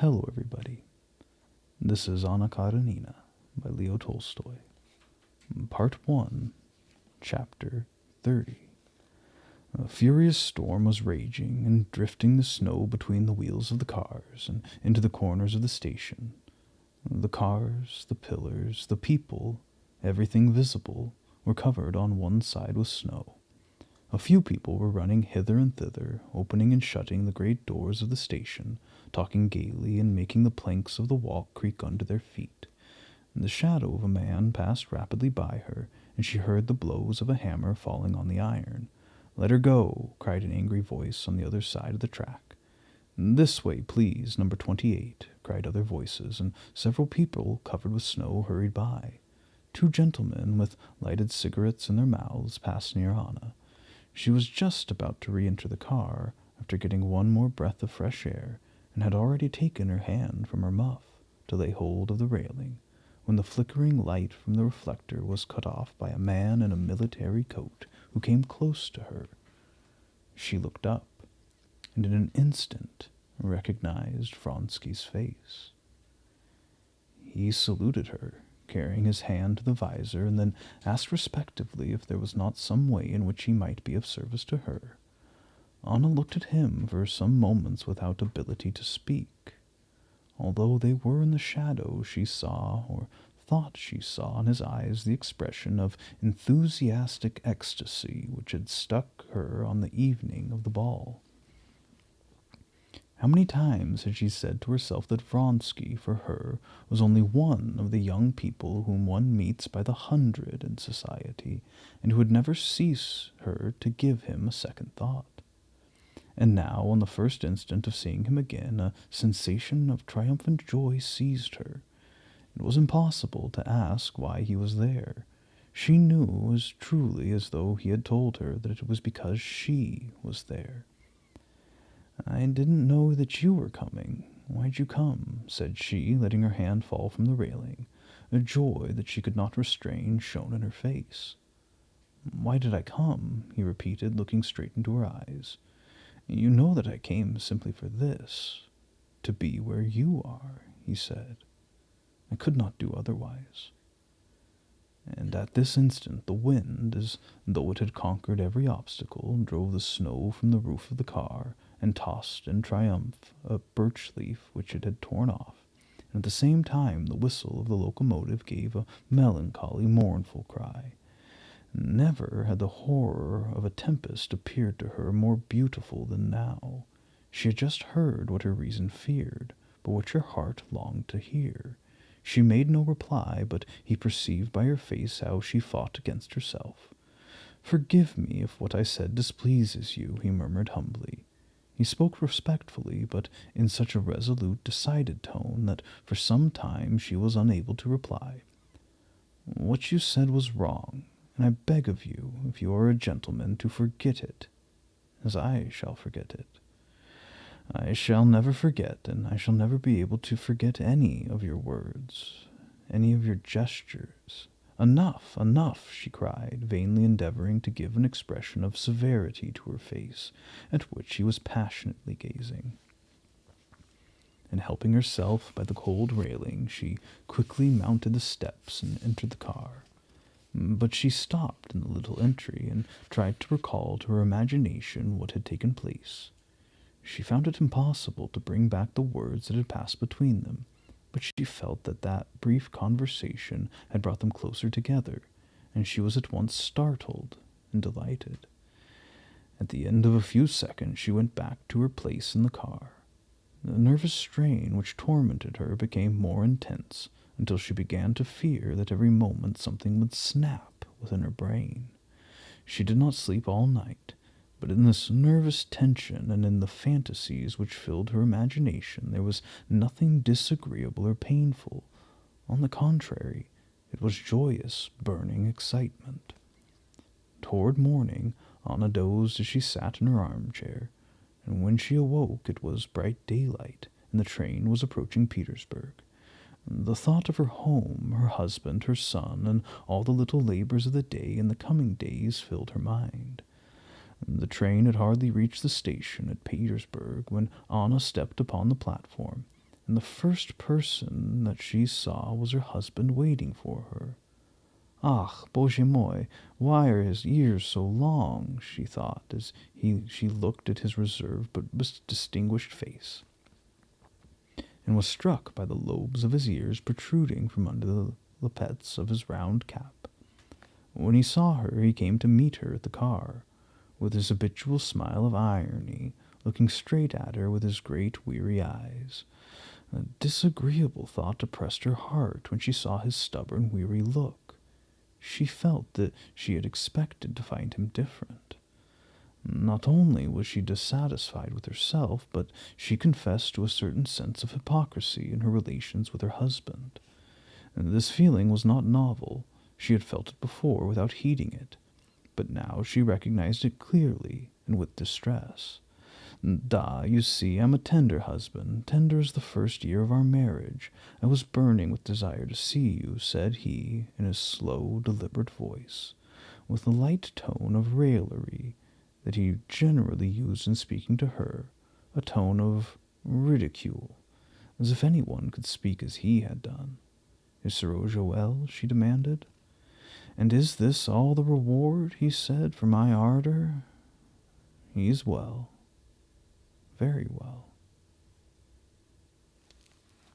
Hello, everybody. This is Anna Karenina by Leo Tolstoy. Part 1, Chapter 30. A furious storm was raging and drifting the snow between the wheels of the cars and into the corners of the station. The cars, the pillars, the people, everything visible, were covered on one side with snow. A few people were running hither and thither, opening and shutting the great doors of the station, talking gaily and making the planks of the walk creak under their feet. The shadow of a man passed rapidly by her, and she heard the blows of a hammer falling on the iron. "Let her go," cried an angry voice on the other side of the track. "This way, please, number 28, cried other voices, and several people covered with snow hurried by. Two gentlemen with lighted cigarettes in their mouths passed near Anna. She was just about to re-enter the car, after getting one more breath of fresh air, and had already taken her hand from her muff to lay hold of the railing, when the flickering light from the reflector was cut off by a man in a military coat who came close to her. She looked up, and in an instant recognized Vronsky's face. He saluted her, carrying his hand to the visor, and then asked respectively if there was not some way in which he might be of service to her. Anna looked at him for some moments without ability to speak. Although they were in the shadow, she saw, or thought she saw in his eyes, the expression of enthusiastic ecstasy which had struck her on the evening of the ball. How many times had she said to herself that Vronsky, for her, was only one of the young people whom one meets by the hundred in society, and who would never cease her to give him a second thought. And now, on the first instant of seeing him again, a sensation of triumphant joy seized her. It was impossible to ask why he was there. She knew as truly as though he had told her that it was because she was there. "I didn't know that you were coming. Why'd you come?" said she, letting her hand fall from the railing. A joy that she could not restrain shone in her face. "Why did I come?" he repeated, looking straight into her eyes. "You know that I came simply for this. To be where you are," he said. "I could not do otherwise." And at this instant the wind, as though it had conquered every obstacle, drove the snow from the roof of the car, and tossed in triumph a birch leaf which it had torn off, and at the same time the whistle of the locomotive gave a melancholy, mournful cry. Never had the horror of a tempest appeared to her more beautiful than now. She had just heard what her reason feared, but which her heart longed to hear. She made no reply, but he perceived by her face how she fought against herself. "Forgive me if what I said displeases you," he murmured humbly. He spoke respectfully, but in such a resolute, decided tone that for some time she was unable to reply. "What you said was wrong, and I beg of you, if you are a gentleman, to forget it, as I shall forget it. I shall never forget, and I shall never be able to forget any of your words, any of your gestures. Enough, enough," she cried, vainly endeavoring to give an expression of severity to her face, at which she was passionately gazing. And helping herself by the cold railing, she quickly mounted the steps and entered the car. But she stopped in the little entry and tried to recall to her imagination what had taken place. She found it impossible to bring back the words that had passed between them, but she felt that that brief conversation had brought them closer together, and she was at once startled and delighted. At the end of a few seconds she went back to her place in the car. The nervous strain which tormented her became more intense, until she began to fear that every moment something would snap within her brain. She did not sleep all night, but in this nervous tension and in the fantasies which filled her imagination there was nothing disagreeable or painful. On the contrary, it was joyous, burning excitement. Toward morning, Anna dozed as she sat in her armchair, and when she awoke it was bright daylight, and the train was approaching Petersburg. The thought of her home, her husband, her son, and all the little labors of the day and the coming days filled her mind. The train had hardly reached the station at Petersburg when Anna stepped upon the platform, and the first person that she saw was her husband waiting for her. "Ach, Bože moi, why are his ears so long?" she thought, as she looked at his reserved but distinguished face, and was struck by the lobes of his ears protruding from under the lappets of his round cap. When he saw her, he came to meet her at the car, with his habitual smile of irony, looking straight at her with his great weary eyes. A disagreeable thought oppressed her heart when she saw his stubborn, weary look. She felt that she had expected to find him different. Not only was she dissatisfied with herself, but she confessed to a certain sense of hypocrisy in her relations with her husband. And this feeling was not novel. She had felt it before without heeding it, but now she recognized it clearly and with distress. "Da, you see, I'm a tender husband, tender as the first year of our marriage. I was burning with desire to see you," said he, in his slow, deliberate voice, with the light tone of raillery that he generally used in speaking to her, a tone of ridicule, as if anyone could speak as he had done. "Is Seroja well?" she demanded. "And is this all the reward," he said, "for my ardor?" "He is well, very well."